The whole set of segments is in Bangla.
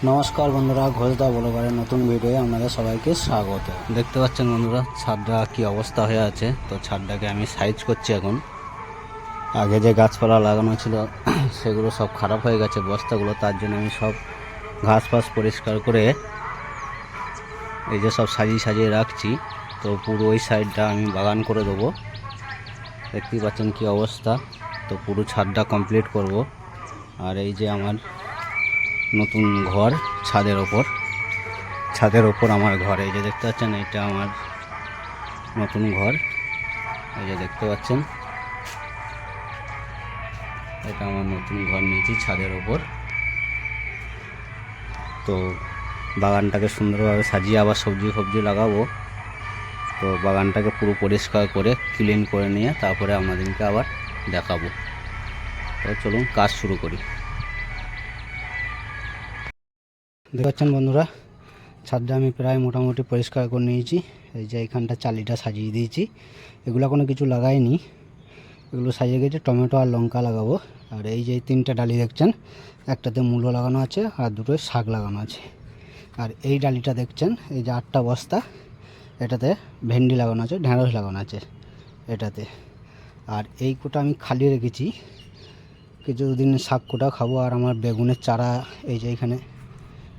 নমস্কার বন্ধুরা, ঘোষদা ব্লগারের নতুন ভিডিওয়ে আপনাদের সবাইকে স্বাগত। দেখতে পাচ্ছেন বন্ধুরা, ছাদটা কি অবস্থা হয়ে আছে। তো ছাদটাকে আমি সাইজ করছি এখন। আগে যে গাছপালা লাগানো ছিল সেগুলো সব খারাপ হয়ে গেছে বস্তাগুলো, তার জন্য আমি সব ঘাস ফাস পরিষ্কার করে এই যে সব সাজিয়ে সাজিয়ে রাখছি। তো পুরো ওই সাইডটা আমি বাগান করে দেবো। দেখতেই পাচ্ছেন কি অবস্থা। তো পুরো ছাদটা কমপ্লিট করব। আর এই যে আমার নতুন ঘর, ছাদের ওপর আমার ঘর। এই যে দেখতে পাচ্ছেন, এটা আমার নতুন ঘর। এই যে দেখতে পাচ্ছেন, এটা আমার নতুন ঘর নিয়েছি ছাদের ওপর। তো বাগানটাকে সুন্দরভাবে সাজিয়ে আবার সবজি ফবজি লাগাবো। তো বাগানটাকে পুরো পরিষ্কার করে ক্লিন করে নিয়ে তারপরে আমাদেরকে আবার দেখাবো। তো চলুন কাজ শুরু করি। দেখতে পাচ্ছেন বন্ধুরা, ছাদটা আমি প্রায় মোটামুটি পরিষ্কার করে নিয়েছি। এই যে এইখানটা চালিটা সাজিয়ে দিয়েছি। এগুলো কোনো কিছু লাগাইনি, এগুলো সাজিয়ে গেছে। টমেটো আর লঙ্কা লাগাবো। আর এই যে তিনটা ডালি দেখছেন, একটাতে মূলো লাগানো আছে আর দুটোয় শাক লাগানো আছে। আর এই ডালিটা দেখছেন, এই যে 8টা বস্তা, এটাতে ভেন্ডি লাগানো আছে, ঢেঁড়স লাগানো আছে এটাতে। আর এই কোটা আমি খালি রেখেছি, কিছুদিন শাক কোটা খাবো। আর আমার বেগুনের চারা, এই যে এখানে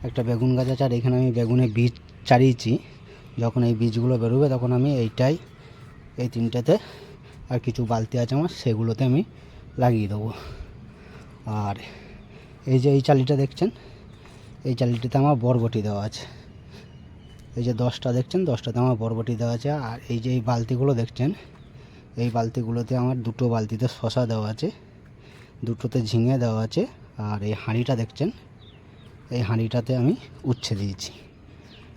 একটা বেগুন গাছ আছে, আর এখানে আমি বেগুনের বীজ চারিয়েছি। যখন এই বীজগুলো বেরোবে তখন আমি এই তিনটাতে, আর কিছু বালতি আছে আমার, সেগুলোতে আমি লাগিয়ে দেবো। আর এই যে এই চালিটা দেখছেন, এই চালিটাতে আমার বরবটি দেওয়া আছে। এই যে 10টা দেখছেন, 10টাতে আমার বরবটি দেওয়া আছে। আর এই যে এই বালতিগুলো দেখছেন, এই বালতিগুলোতে আমার দুটো বালতিতে শশা দেওয়া আছে, দুটোতে ঝিঙে দেওয়া আছে। আর এই হাঁড়িটা দেখছেন, এই হাঁড়িটাতে আমি উচ্ছে দিয়েছি।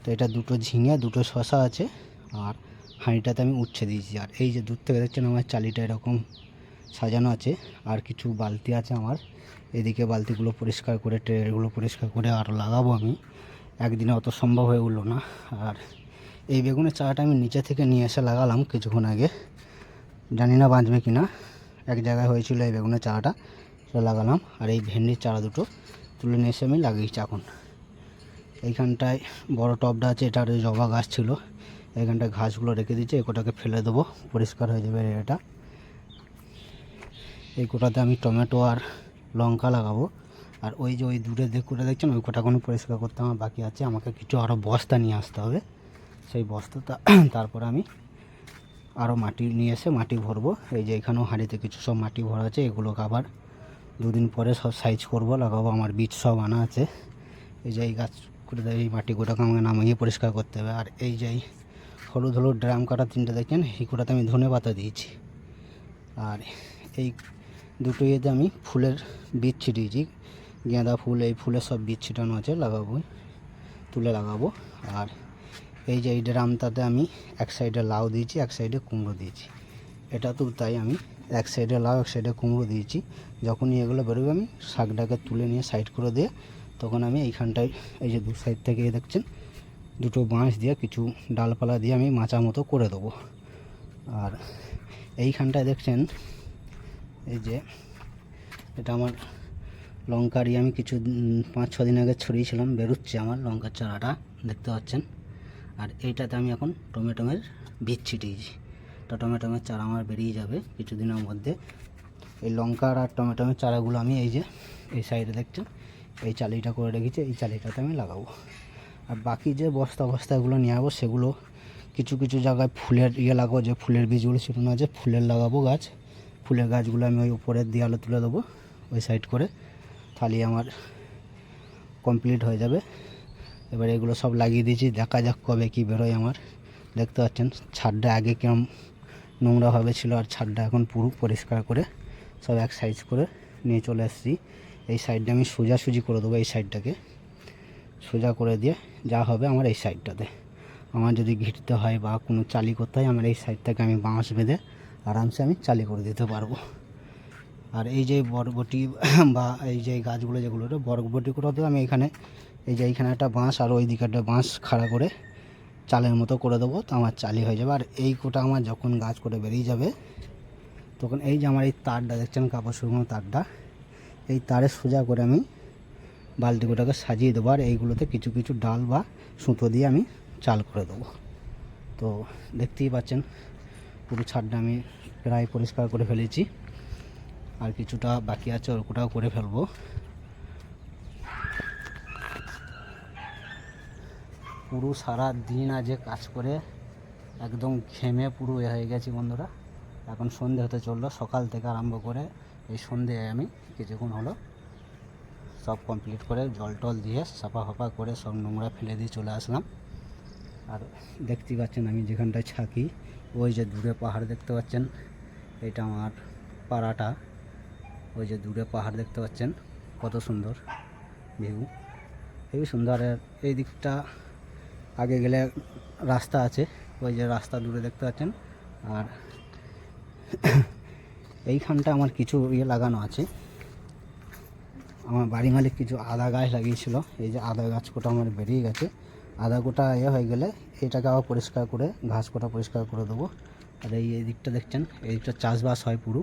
তো এটা দুটো ঝিঙে, দুটো শশা আছে, আর হাঁড়িটাতে আমি উচ্ছে দিয়েছি। আর এই যে দূর থেকে দেখছেন আমার চালিটা এরকম সাজানো আছে। আর কিছু বালতি আছে আমার, এদিকে বালতিগুলো পরিষ্কার করে, ট্রেগুলো পরিষ্কার করে আরও লাগাবো আমি। একদিনে অত সম্ভব হয়ে উঠলো না। আর এই বেগুনের চারাটা আমি নিচে থেকে নিয়ে এসে লাগালাম কিছুক্ষণ আগে, জানি না বাঁচবে কি না। এক জায়গায় হয়েছিল এই বেগুনের চারাটা, সেটা লাগালাম। আর এই ভেন্ডির চারা দুটো তুলে নিয়ে এসে আমি লাগিয়েছি এখন। এইখানটায় বড় টবটা আছে, এটার জবা গাছ ছিল, এইখানটায় ঘাসগুলো রেখে দিয়েছি। এই কোটাকে ফেলে দেবো, পরিষ্কার হয়ে যাবে এটা। এই কোটাতে আমি টমেটো আর লঙ্কা লাগাবো। আর ওই যে ওই দূরে কোটা দেখছেন, ওই কোটাগুলো পরিষ্কার করতে আমার বাকি আছে। আমাকে কিছু আরও বস্তা নিয়ে আসতে হবে, সেই বস্তাটা তারপরে আমি আরও মাটি নিয়ে এসে মাটি ভরবো। এই যে এখানেও হাঁড়িতে কিছু সব মাটি ভরা আছে, এগুলোকে আবার দুদিন পরে সব সাইজ করব, লাগাবো। আমার বীজ সব আনা আছে। এই যে এই গাছ করে, এই মাটিগুলোকে আমাকে নামিয়ে পরিষ্কার করতে হবে। আর এই যে হলুদ হলুদ ড্রাম কাটা তিনটে দেখছেন, এই কোটাতে আমি ধনে পাতা দিয়েছি। আর এই দুটো ইয়েতে আমি ফুলের বীজ ছিটিয়েছি, গাঁদা ফুল, এই ফুলের সব বীজ ছিটানো আছে, লাগাবো, তুলে লাগাবো। আর এই যে এই ড্রামটাতে আমি এক সাইডে লাউ দিয়েছি, এক সাইডে কুমড়ো দিয়েছি। এটা তো তাই, আমি এক সাইডে লাউ এক সাইডে কুমড়ো দিয়েছি। যখনই এগুলো বেরোবে আমি শাকটাকে তুলে নিয়ে সাইড করে দিয়ে, তখন আমি এইখানটায় এই যে দু সাইড থেকে দেখছেন দুটো বাঁশ দিয়ে, কিছু ডালপালা দিয়ে আমি মাচা মতো করে দেবো। আর এইখানটায় দেখছেন, এই যে এটা আমার লঙ্কারই, আমি কিছু 5-6 দিন আগে ছড়িয়েছিলাম, বেরোচ্ছে আমার লঙ্কার চারাটা, দেখতে পাচ্ছেন। আর এইটাতে আমি এখন টমেটোমের বীজ ছিটিয়েছি। তো টমেটোমের চারা আমার বেরিয়ে যাবে কিছুদিনের মধ্যে। এই লঙ্কার আর টমেটোমের চারাগুলো আমি এই যে এই সাইডে দেখছেন, এই চালিটা করে রেখেছি, এই চালিটাতে আমি লাগাবো। আর বাকি যে বস্তাগুলো নিয়ে যাবো, সেগুলো কিছু কিছু জায়গায় ফুলের লাগাবো, যে ফুলের বীজগুলো ছিটানো আছে, ফুলের লাগাবো গাছ। ফুলের গাছগুলো আমি ওই উপরের দেওয়ালে তুলে দেবো ওই সাইড করে, তাহলে আমার কমপ্লিট হয়ে যাবে। এবার এগুলো সব লাগিয়ে দিয়েছি, দেখা যাক কবে কি বেরোয় আমার। দেখতে পাচ্ছেন ছাদটা আগে কিরম নোংরাভাবে ছিল, আর ছাদটা এখন পুরো পরিষ্কার করে সব এক সাইজ করে নিয়ে চলে এসেছি। এই সাইডটা আমি সোজাসুজি করে দেবো, এই সাইডটাকে সোজা করে দিয়ে যা হবে আমার এই সাইডটাতে, আমার যদি ঘিরতে হয় বা কোনো চালি করতে হয়, আমার এই সাইডটাকে আমি বাঁশ বেঁধে আরামসে আমি চালি করে দিতে পারবো। আর এই যে বরবটি বা এই যে গাছগুলো যেগুলো, বরবটি করাতেও আমি এখানে, এই যে এইখানে একটা বাঁশ আর ওই দিকে একটা বাঁশ খাড়া করে চালের মতো করে দেবো, তো আমার চালি হয়ে যাবে। আর এই কোটা আমার যখন গাছ করে বেরিয়ে যাবে, তখন এই যে আমার এই তারটা দেখছেন, কাপড় শুকনো তারটা, এই তারে সোজা করে আমি বালতিগুলোকে সাজিয়ে দেবো, আর এইগুলোতে কিছু কিছু ডাল বা সুতো দিয়ে আমি চাল করে দেবো। তো দেখতেই পাচ্ছেন পুরো ছাদটা আমি প্রায় পরিষ্কার করে ফেলেছি, আর কিছুটা বাকি আছে ওটাও করে ফেলবো। পুরো সারা দিন আজকে কাজ করে একদম ঘেমে পুরো হয়ে গেছি বন্ধুরা। এখন সন্ধে হতে চললো, সকাল থেকে আরম্ভ করে এই সন্ধে আমি কিছুক্ষণ হলো সব কমপ্লিট করে জল টল দিয়ে সাফা ফাফা করে সব নোংরা ফেলে দিয়ে চলে আসলাম। আর দেখতেই পাচ্ছেন আমি যেখানটায় থাকি, ওই যে দূরে পাহাড় দেখতে পাচ্ছেন, এটা আমার পাড়াটা। ওই যে দূরে পাহাড় দেখতে পাচ্ছেন, কত সুন্দর ভিউ, হেবি সুন্দর। আর এই দিকটা আগে গেলে রাস্তা আছে, ওই যে রাস্তা দূরে দেখতে পাচ্ছেন। আর এইখানটা আমার কিছু লাগানো আছে, আমার বাড়ি মালিক কিছু আদা গাছ লাগিয়েছিল। এই যে আদা গাছ কোটা আমার বেরিয়ে গেছে, আদা কোটা হয়ে গেলে এটাকে আবার পরিষ্কার করে ঘাস কোটা পরিষ্কার করে দেবো। আর এই দিকটা দেখছেন, এই দিকটা চাষবাস হয় পুরো,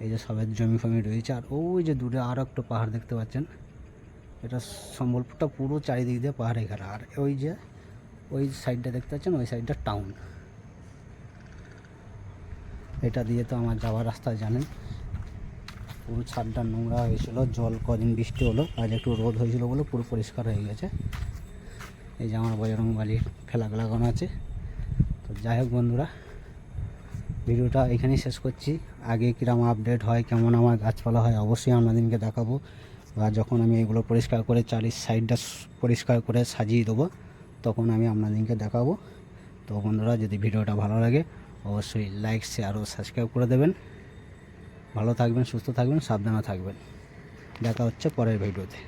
এই যে সবের জমি ফমি রয়েছে। আর ওই যে দূরে আরও একটা পাহাড় দেখতে পাচ্ছেন, এটা সম্বলপুরটা পুরো চারিদিক দিয়ে পাহাড়ে ঘেরা। আর ওই যে ওই সাইডটা দেখতে পাচ্ছেন, ওই সাইডটা টাউন। এটা দিয়ে তো আমার যাওয়ার রাস্তা জানেন। পুরো ছাদটা নোংরা হয়েছিল, জল কদিন বৃষ্টি হলো, আজ একটু রোদ হয়েছিল বলে পুরো পরিষ্কার হয়ে গেছে। এই যে আমার বজরং বালির ফেলা লাগানো আছে। তো যাই হোক বন্ধুরা, ভিডিওটা এখানেই শেষ করছি। আগে কিরম আপডেট হয়, কেমন আমার গাছপালা হয়, অবশ্যই আপনাদেরকে দেখাবো। বা যখন আমি এগুলো পরিষ্কার করে চারি সাইডটা পরিষ্কার করে সাজিয়ে দেবো, তখন আমি আপনাদেরকে দেখাবো। তো বন্ধুরা, যদি ভিডিওটা ভালো লাগে অবশ্যই লাইক, শেয়ার ও সাবস্ক্রাইব করে দেবেন। ভালো থাকবেন, সুস্থ থাকবেন, সাবধানে থাকবেন। দেখা হচ্ছে পরের ভিডিওতে।